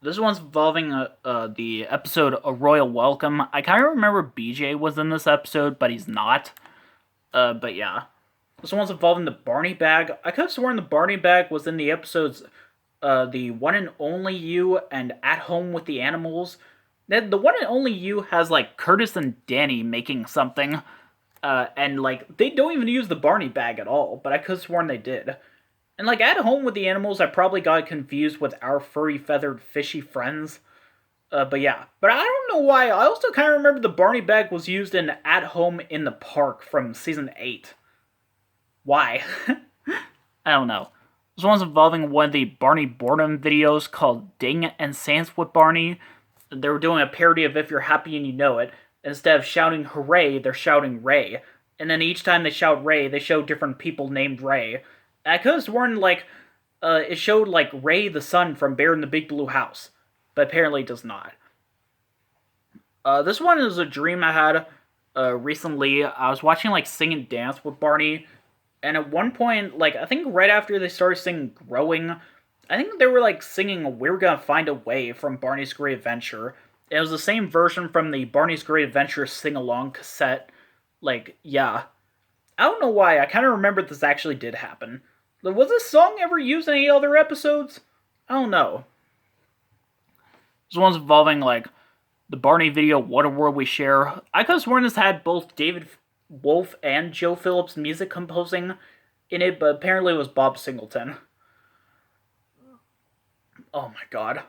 This one's involving the episode A Royal Welcome. I kind of remember BJ was in this episode, but he's not. But yeah. This one's involving the Barney bag. I could have sworn the Barney bag was in the episodes The One and Only You and At Home with the Animals. The One and Only You has like Curtis and Danny making something. And like they don't even use the Barney bag at all, but I could have sworn they did. And like At Home with the Animals, I probably got confused with Our Furry Feathered Fishy Friends. But yeah. But I don't know why. I also kind of remember the Barney bag was used in At Home in the Park from season 8. Why? I don't know. This one's involving one of the Barney Boredom videos called Ding and Sans with Barney. They were doing a parody of If You're Happy and You Know It. Instead of shouting hooray, they're shouting Ray. And then each time they shout Ray, they show different people named Ray. I could have sworn, like, it showed, like, Ray the son from Bear in the Big Blue House. But apparently it does not. This one is a dream I had recently. I was watching, like, Sing and Dance with Barney. And at one point, like, I think right after they started singing Growing, I think they were, like, singing We're Gonna Find a Way from Barney's Great Adventure. It was the same version from the Barney's Great Adventure sing-along cassette. Like, yeah. I don't know why, I kind of remember this actually did happen. Was this song ever used in any other episodes? I don't know. This one's involving, like, the Barney video, What a World We Share. I could have sworn this had both David Wolf and Joe Phillips music composing in it, but apparently it was Bob Singleton. Oh my god.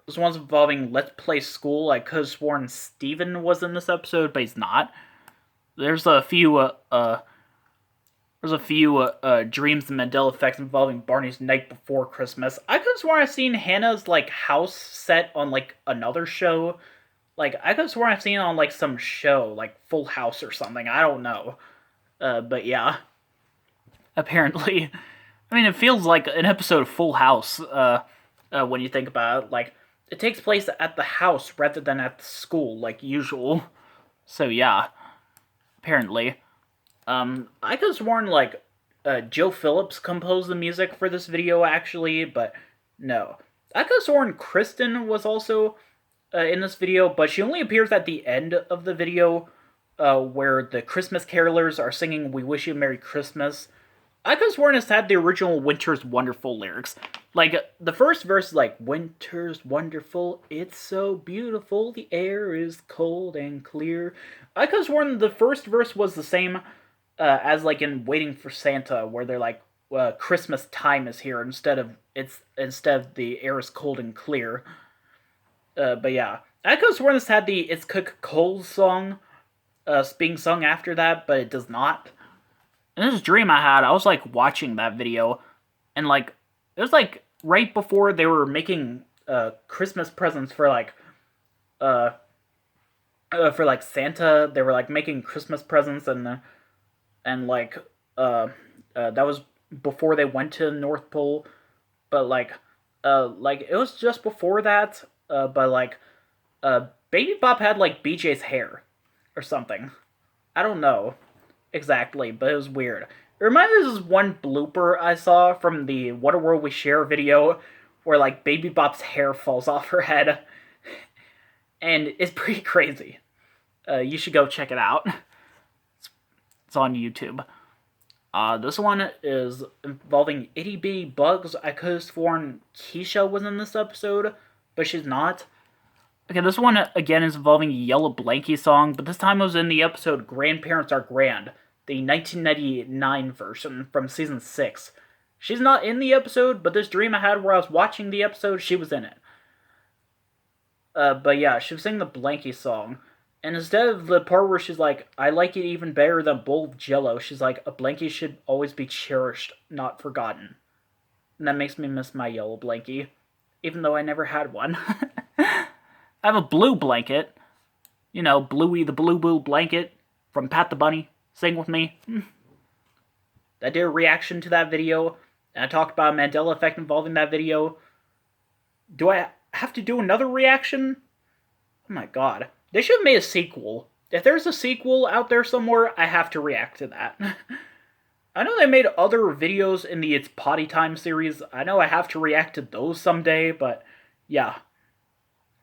This one's involving Let's Play School. I could have sworn Steven was in this episode, but he's not. There's a few dreams and Mandela effects involving Barney's Night Before Christmas. I could have sworn I've seen Hannah's like house set on like another show. Like I could have sworn I've seen it on like some show, like Full House or something. I don't know. But yeah. Apparently. I mean, it feels like an episode of Full House, when you think about it. Like, it takes place at the house rather than at the school, like usual. So yeah. Apparently. I could have sworn, like, Joe Phillips composed the music for this video, actually, but no. I could have sworn Kristen was also in this video, but she only appears at the end of the video, where the Christmas carolers are singing We Wish You a Merry Christmas. I could have sworn this had the original Winter's Wonderful lyrics. Like, the first verse is like, Winter's wonderful, it's so beautiful, the air is cold and clear. I could have sworn the first verse was the same as like in Waiting for Santa, where they're like, Christmas time is here instead of the air is cold and clear. But yeah, I could have sworn this had the It's Coca-Cola song being sung after that, but it does not. And this dream I had, I was like watching that video, and like it was like right before they were making Christmas presents for like Santa. They were like making Christmas presents and like that was before they went to the North Pole, but like it was just before that. But like Baby Bop had like BJ's hair or something. I don't know exactly, but it was weird. It reminded me of this one blooper I saw from the What a World We Share video, where like Baby Bop's hair falls off her head, and it's pretty crazy. You should go check it out. It's on YouTube. This one is involving itty bitty bugs. I could have sworn Keisha was in this episode, but she's not. Okay, this one again is involving a Yellow Blankie song, but this time it was in the episode Grandparents Are Grand, the 1999 version from season 6. She's not in the episode, but this dream I had where I was watching the episode, she was in it. But yeah, she was singing the Blankie song. And instead of the part where she's like, I like it even better than a bowl of Jello, she's like, a blankie should always be cherished, not forgotten. And that makes me miss my yellow blankie, even though I never had one. I have a blue blanket. You know, Bluey the Blue Blue Blanket from Pat the Bunny. Sing with me. I did a reaction to that video, and I talked about a Mandela effect involving that video. Do I have to do another reaction? Oh my god. They should have made a sequel. If there's a sequel out there somewhere, I have to react to that. I know they made other videos in the It's Potty Time series. I know I have to react to those someday, but yeah.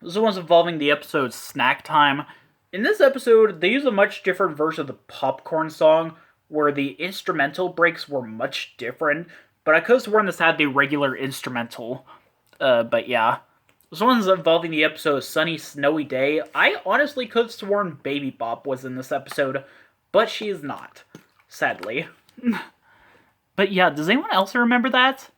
This is the ones involving the episode Snack Time. In this episode, they use a much different version of the popcorn song, where the instrumental breaks were much different, but I could have sworn this had the regular instrumental. But yeah. This one's involving the episode Sunny Snowy Day. I honestly could have sworn Baby Bop was in this episode, but she is not, sadly. But yeah, does anyone else remember that?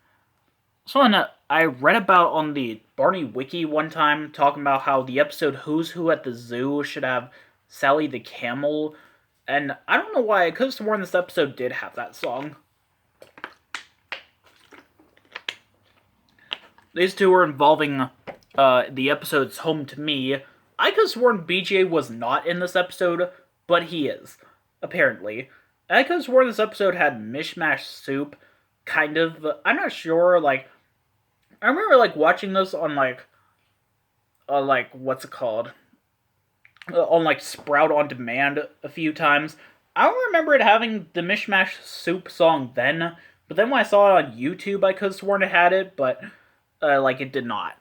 This one I read about on the Barney Wiki one time, talking about how the episode Who's Who at the Zoo should have Sally the Camel, and I don't know why, I could have sworn this episode did have that song. These two are involving the episode's Home to Me. I could have sworn BJ was not in this episode, but he is, apparently. I could have sworn this episode had mishmash soup, kind of. I'm not sure, like, I remember, like, watching this on, like, what's it called? On, like, Sprout On Demand a few times. I don't remember it having the mishmash soup song then, but then when I saw it on YouTube, I could have sworn it had it, but, like, it did not.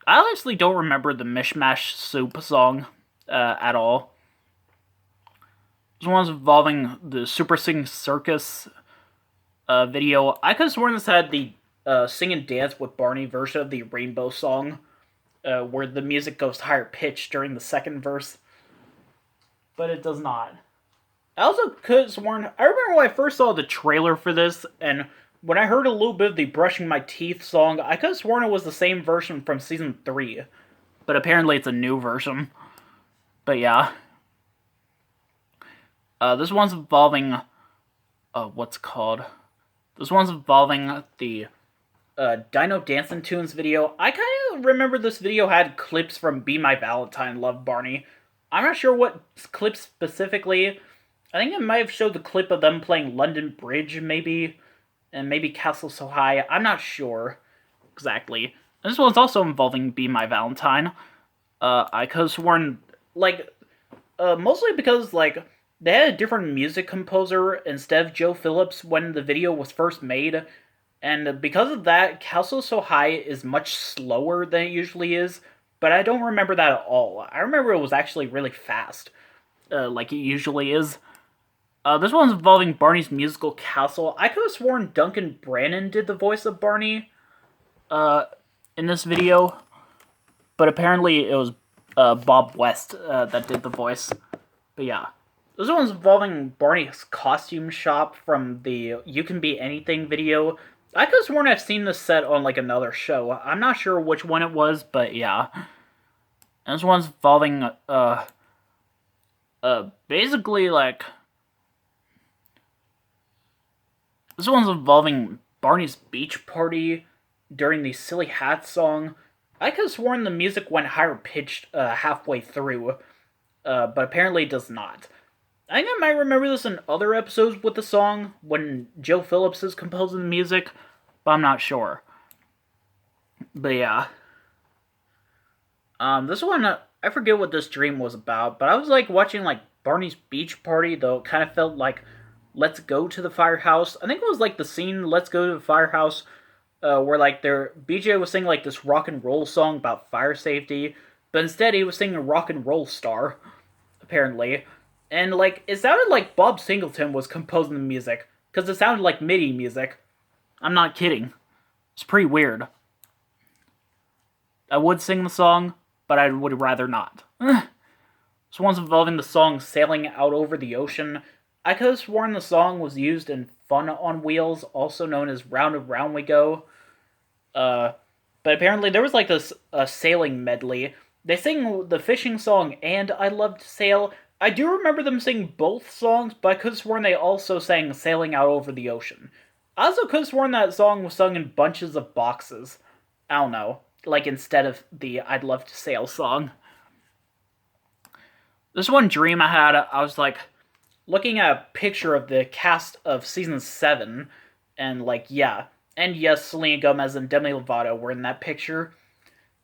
I honestly don't remember the mishmash soup song, at all. This one's involving the Super Sing Circus, video. I could have sworn this had the Sing and Dance with Barney version of the Rainbow song, where the music goes higher pitched during the second verse. But it does not. I also could have sworn, I remember when I first saw the trailer for this, and when I heard a little bit of the Brushing My Teeth song, I could have sworn it was the same version from Season 3. But apparently it's a new version. But yeah. This one's involving, what's it called? This one's involving the Dino Dancing Tunes video. I kind of remember this video had clips from Be My Valentine, Love Barney. I'm not sure what clips specifically. I think it might have showed the clip of them playing London Bridge, maybe. And maybe Castle So High. I'm not sure exactly. This one's also involving Be My Valentine. I could have sworn, like, mostly because, like, they had a different music composer instead of Joe Phillips when the video was first made. And because of that, Castle So High is much slower than it usually is. But I don't remember that at all. I remember it was actually really fast, like it usually is. This one's involving Barney's musical Castle. I could have sworn Duncan Brannon did the voice of Barney in this video, but apparently it was Bob West that did the voice. But yeah. This one's involving Barney's costume shop from the You Can Be Anything video. I could have sworn I've seen this set on, like, another show. I'm not sure which one it was, but yeah. And this one's involving, basically, like, this one's involving Barney's beach party during the Silly Hat song. I could have sworn the music went higher pitched halfway through, but apparently it does not. I think I might remember this in other episodes with the song, when Joe Phillips is composing the music, but I'm not sure. But yeah. This one, I forget what this dream was about, but I was, like, watching, like, Barney's beach party, though it kind of felt like Let's Go to the Firehouse. I think it was, like, the scene Let's Go to the Firehouse, where, like, BJ was singing, like, this rock and roll song about fire safety, but instead he was singing Rock and Roll Star, apparently. And, like, it sounded like Bob Singleton was composing the music, because it sounded like MIDI music. I'm not kidding. It's pretty weird. I would sing the song, but I would rather not. This one's involving the song Sailing Out Over the Ocean. I could have sworn the song was used in Fun on Wheels, also known as Round and Round We Go. But apparently there was, like, this sailing medley. They sing the fishing song and I Love to Sail. I do remember them singing both songs, but I could have sworn they also sang Sailing Out Over the Ocean. I also could have sworn that song was sung in bunches of boxes. I don't know. Like, instead of the I'd Love to Sail song. This one dream I had, I was, like, looking at a picture of the cast of Season 7, and, like, yeah. And yes, Selena Gomez and Demi Lovato were in that picture.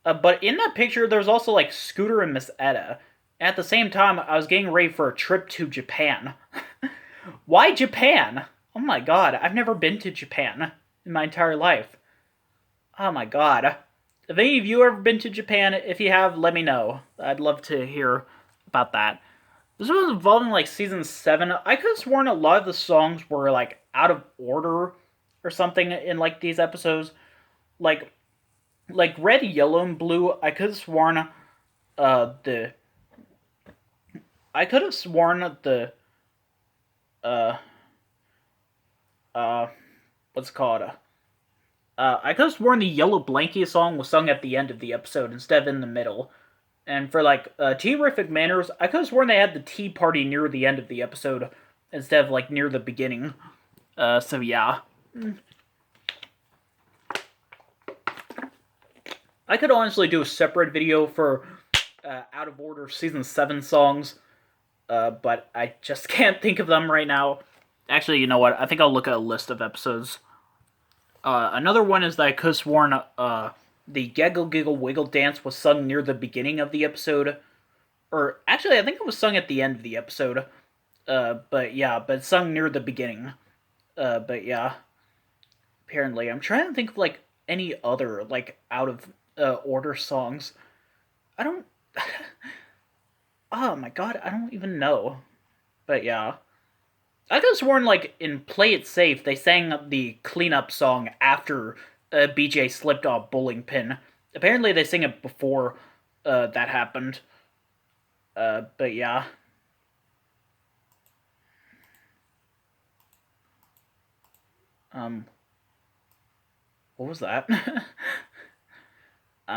But in that picture, there was also, like, Scooter and Miss Etta. And at the same time, I was getting ready for a trip to Japan. Why Japan? Oh my god, I've never been to Japan in my entire life. Oh my god. If any of you ever been to Japan, if you have, let me know. I'd love to hear about that. This was involving like season 7. I could have sworn a lot of the songs were like out of order or something in like these episodes. Like red, yellow, and blue. The I could have sworn the uh uh what's it called I could have sworn the Yellow Blankie song was sung at the end of the episode instead of in the middle. And for like Terrific Manners, I could have sworn they had the tea party near the end of the episode instead of like near the beginning. So yeah. I could honestly do a separate video for out of order season 7 songs, but I just can't think of them right now. Actually, you know what? I think I'll look at a list of episodes. Another one is that I could have sworn the Gaggle Giggle Wiggle dance was sung near the beginning of the episode. Or, actually, I think it was sung at the end of the episode. But it's sung near the beginning. But yeah. Apparently. I'm trying to think of, like, any other, like, out of order songs. I don't... oh my god, I don't even know. But yeah. I could have sworn, like, in Play It Safe, they sang the cleanup song after BJ slipped off bowling pin. Apparently they sing it before that happened. But yeah. What was that?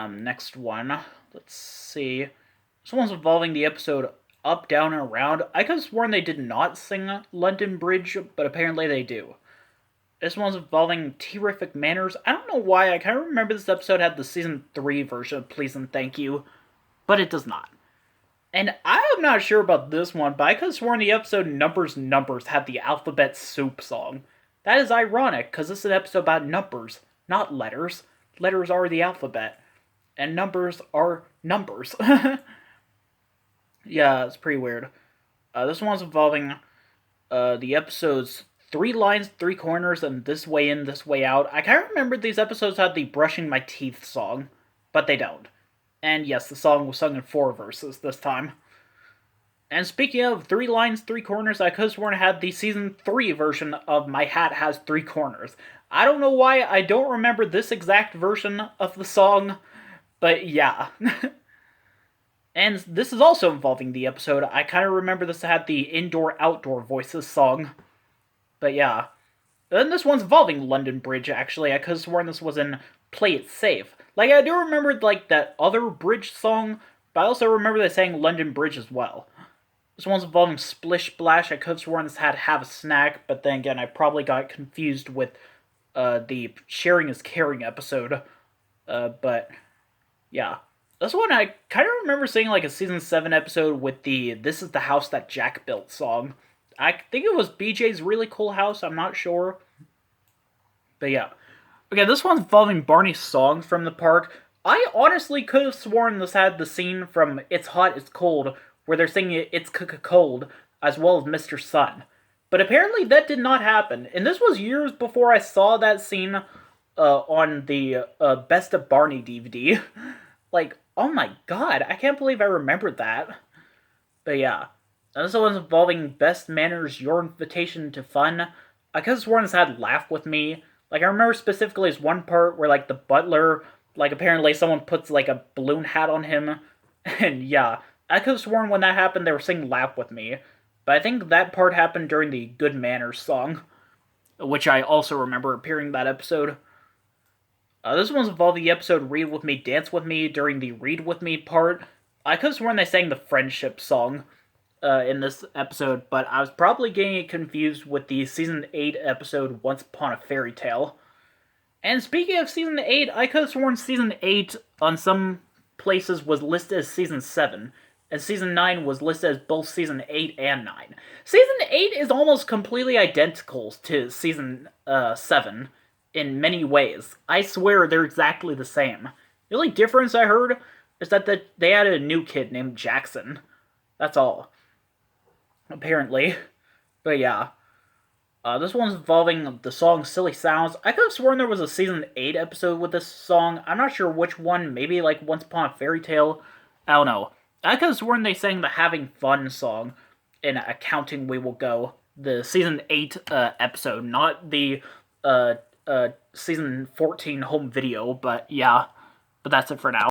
Next one. Let's see. This one's involving the episode Up, Down, and Around. I could have sworn they did not sing London Bridge, but apparently they do. This one's involving Terrific Manners. I don't know why, I kind of remember this episode had the season 3 version of Please and Thank You, but it does not. And I'm not sure about this one, but I could have sworn the episode Numbers had the Alphabet Soup song. That is ironic, because this is an episode about numbers, not letters. Letters are the alphabet, and numbers are numbers. Yeah, it's pretty weird. This one's involving the episodes 3 Lines, 3 Corners, and This Way In, This Way Out. I kind of remember these episodes had the Brushing My Teeth song, but they don't. And yes, the song was sung in 4 verses this time. And speaking of 3 Lines, 3 Corners, I could have sworn I had the season 3 version of My Hat Has 3 Corners. I don't know why I don't remember this exact version of the song, but yeah. And this is also involving the episode. I kind of remember this had the Indoor-Outdoor Voices song. But yeah. And this one's involving London Bridge, actually. I could have sworn this was in Play It Safe. Like, I do remember, like, that other bridge song, but I also remember they sang London Bridge as well. This one's involving Splish Splash. I could have sworn this had Have a Snack, but then again, I probably got confused with the Sharing is Caring episode. But, yeah. This one, I kind of remember seeing like a season 7 episode with the This Is the House That Jack Built song. I think it was BJ's Really Cool House, I'm not sure. But yeah. Okay, this one's involving Barney's songs from the park. I honestly could have sworn this had the scene from It's Hot, It's Cold, where they're singing It's Cold, as well as Mr. Sun. But apparently that did not happen. And this was years before I saw that scene on the Best of Barney DVD. Like, oh my god, I can't believe I remembered that. But yeah. This one's involving Best Manners, Your Invitation to Fun. I could have sworn this had Laugh With Me. Like, I remember specifically this one part where, like, the butler, like, apparently someone puts, like, a balloon hat on him. And yeah, I could have sworn when that happened they were singing Laugh With Me. But I think that part happened during the Good Manners song, which I also remember appearing in that episode. This one's involving the episode Read With Me, Dance With Me during the Read With Me part. I could have sworn they sang the Friendship song in this episode, but I was probably getting it confused with the Season 8 episode Once Upon a Fairy Tale. And speaking of Season 8, I could have sworn Season 8 on some places was listed as Season 7, and Season 9 was listed as both Season 8 and 9. Season 8 is almost completely identical to Season 7. In many ways. I swear they're exactly the same. The only difference I heard is that they added a new kid named Jackson. That's all. Apparently. But yeah. This one's involving the song Silly Sounds. I could have sworn there was a season 8 episode with this song. I'm not sure which one. Maybe like Once Upon a Fairy Tale. I don't know. I could have sworn they sang the Having Fun song in Accounting We Will Go. The season 8 episode, not the season 14 home video, but yeah. But that's it for now.